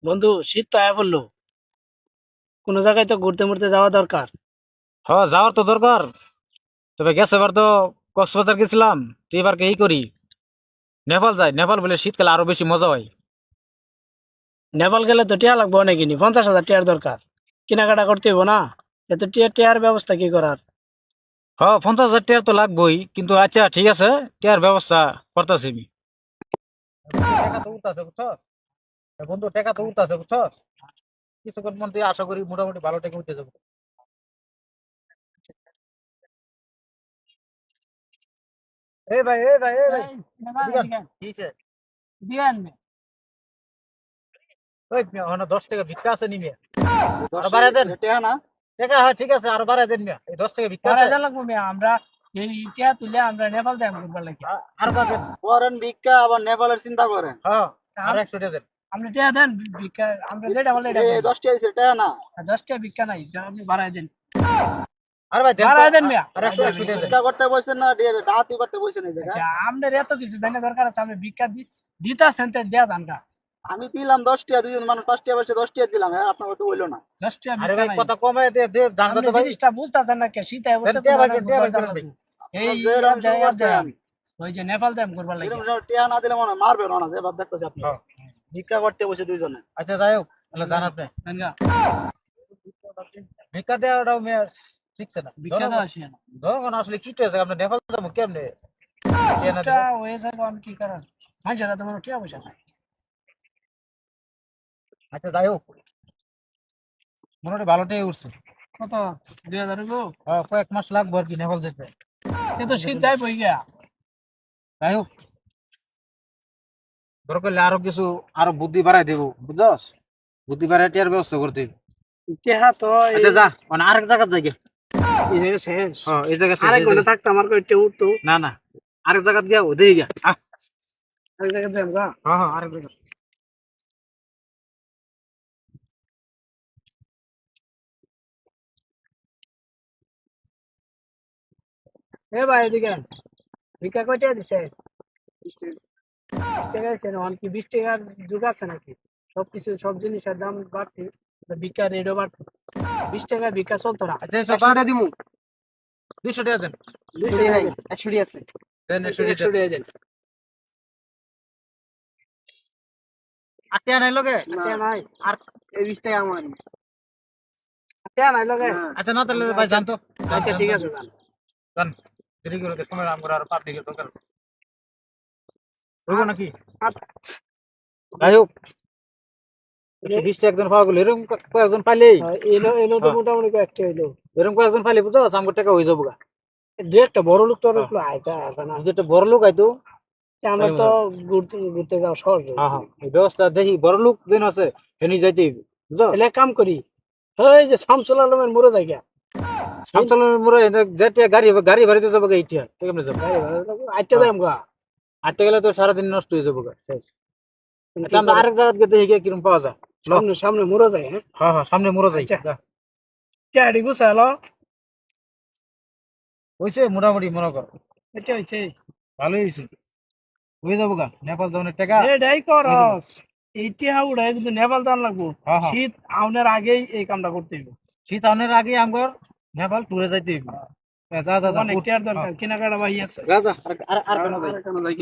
বন্ধু, শীত তো আয়া পড়লো। কোনো জায়গায় তো ঘুরতে মুড়তে যাওয়া দরকার। যাওয়ার তো দরকার। তবে গেছে এবার তো কক্সবাজার গেছিলাম। তো এবার কি করি, নেপাল যাই। নেপাল বলে শীতকালে আরো বেশি মজা হয়। নেপাল গেলে তো টিয়া লাগবো অনেকই, 50,000 টিয়ার দরকার। কেনাকাটা করতে হইব না? এত টিয়ার ব্যবস্থা কি করার? 50,000 টাকা তো লাগবেই, কিন্তু আচ্ছা ঠিক আছে, টাকার ব্যবস্থা করতেছি আমি। টাকা তো উঠতেছে বুঝছো, বন্ধু, টাকা তো উঠতেছে বুঝছো। কিছুক্ষণ মধ্যে আশা করি মোটামুটি ভালো টাকা উঠে যাবো। এই ভাই, এই ভাই, এই ভাই, এদিকে আন। কি হইছে? ওই মিয়া, ওখানে 10 টাকা ভিক্ষা আছে নি মিয়া? আরো বাড়ায় দেন। টাকা, হ্যাঁ ঠিক আছে, আরো বাড়ায় দেন মিয়া। এই 10 টাকা ভিক্ষা আছে। লাগবো মিয়া, আমরা এই টিয়া তুলে আমরা নেপাল যাই ঘুরবার লাগে। আরো বাড়ায় দেন। করেন ভিক্ষা আবার নেপালের চিন্তা করেন। হ্যাঁ, আর 100 টাকা দেন। আপনি টিয়া দেন, ভিক্ষা আমরা যেটা বলে এটা করি। 10 টাকা দিছে টাকা না। 10 টাকা ভিক্ষা নাই, যা আপনি বাড়াই দেন। আরে ভাই দেন তো। বাড়ায় দেন মিয়া। আর 100 টাকা দেন। ভিক্ষা করতে বলছেন না, ডাহাতি করতে বলছেন এই জায়গা। আচ্ছা, আপনার এত কিছু জানা দরকার আছে? আপনি ভিক্ষা দিতাছেন তো দেয়া দানটা। আমি দিলাম 10 টাকা, দুইজন মানুষ 5 টাকা বসে 10 টাকা দিলাম, হ্যাঁ আপনার কথা বললো না। 10 টাকা আরে ভিক্ষা ভাই নাই। কথা কমে দে দে, জানতো আপনি তো ভাই। জিনিসটা বুঝতেছেন না কে? শীতে বসে টিয়া ভাই, টিয়া ভাই, এই আপনার যেরকম শুরু করছেন, ওই যে নেপাল যাই ঘুরবার লাগে। এরকম সময় টাকা না দিলে মনে হয় মারবেন না, যে ভাব দেখতেছি আপনি। হ্যাঁ। ভিক্ষা করতে বসে দুইজনে। আচ্ছা যাই হোক, তাহলে জান আপনি জানগা, ভিক্ষা দেওয়াটাও মেয়ে শিখছে না। ভিক্ষা দেওয়া আসে না। ধরুন আসলে কি হয়েছে, আপনি নেপাল যাবো কেমনে? টিয়া না এটা দিলে? হয়ে যাবে, আমি কি করার? মানুষেরা তো মনে টিয়া পয়সা নাই। আচ্ছা যাই হোক, মোটামুটি ভালোটাই উঠছে। কত? 2,000 গো? কয়েক মাস লাগবে আর কি নেপাল যেতে। এ তো শীত যাই বই গিয়া। যাই হোক, দরকার হলে আরো কিছু, আরো বুদ্ধি বাড়াই দেবো বুঝছস। বুদ্ধি বাড়াই টিয়ার ব্যবস্থা করতে হবে। টিয়া তো আচ্ছা যা, মানে আরেক জায়গার জায়গা। এই জায়গায় শেষ। এই জায়গা শেষ, আরেক এই ঘন্টা জায়গা- থাকতো আমার কই টিয়া উঠতো। না না, আরেক জায়গা দিয়া ওদিকে গিয়া। আরেক জায়গায় যাই আমরা। হ্যাঁ আরেক জায়গা। এ ভাই এদিকে আন। ভিক্ষা কয় টাকা দিছে? 20 টাকা দিছে না? কি 20 টাকার যুগ আছে নাকি? সবকিছু, সব জিনিসের দাম বাড়তি, ভিক্ষা রেটও বাড়তি। 20 টাকা ভিক্ষা চলতো না। আচ্ছা 100 টাকা দিমু। 200 টাকা দেন। 200 টাকা নাই, 100 টাকা আছে। দেন 100 100 টাকা। টাকা দেন। আর টাকা নাই লগে? না, টাকা নাই। আর এই 20 টাকা আমার। টাকা নাই লগে? না, আচ্ছা না, তাহলে ভাই জানতো। আচ্ছা ঠিক আছে। জান, দেরি করে সময় আমরা আর পাবলিকের দরকার আছে। হইব নাকি? যাই হোক, 120 টাকা একজন পাওয়া গেল, এরকম কয়েকজন পাইলেই, এলো এলো তো মোটামুটি কয়েকটা এলো। এরকম কয়েকজন পাইলে বুঝছো আমার টাকা হয়ে যাবো গা। দু একটা বড় লোক তো আয়টা আছে না। যদি একটা বড় লোক আইতো। আমরা তো ঘুরতে ঘুরতে যাও সহজ। হ্যাঁ, এই ব্যবস্থা দেখি বড় লোক যেন আছে এনে যাইতে হইবে, বুঝছো। তাহলে এক কাম করি, ওই যে শামসুল আলমের মোড়ে জায়গা, সামসালের মোড়ে যেটা গাড়ি ভাড়িতে যাবো গা, এইটা কেমনে যাবো? আইটা যাই আমরা। আটটা গেলে তো সারাদিন নষ্ট হয়ে যাবো গা, শেষ। আচ্ছা আমরা আরেক জায়গা গিয়ে দেখি গিয়ে কিরম পাওয়া যায়। সামনে সামনে মোড়ে যাই। হ্যাঁ হ্যাঁ সামনে মোড়ে যাই। আচ্ছা। চারি গুছালো। হয়েছে মোটামুটি, মনে কর এটা হচ্ছে ভালোই হয়েছে। হয়ে যাবো গা, নেপাল যাওয়ার টাকা। এটাই করস। এইটা উড়াই কিন্তু নেপাল দান লাগবো। হ্যাঁ, হ্যাঁ। শীত আউনের আগেই এই কামটা করতে হইব। শীত আনার আগে আমার নেপাল ট্যুরে যাইতে হইবে। যা যা যা, অনেক টিয়ার দরকার, কেনাকাটা বাহি আছে। যা যা, আর আর আর কেন যাই? আর কেন যাই?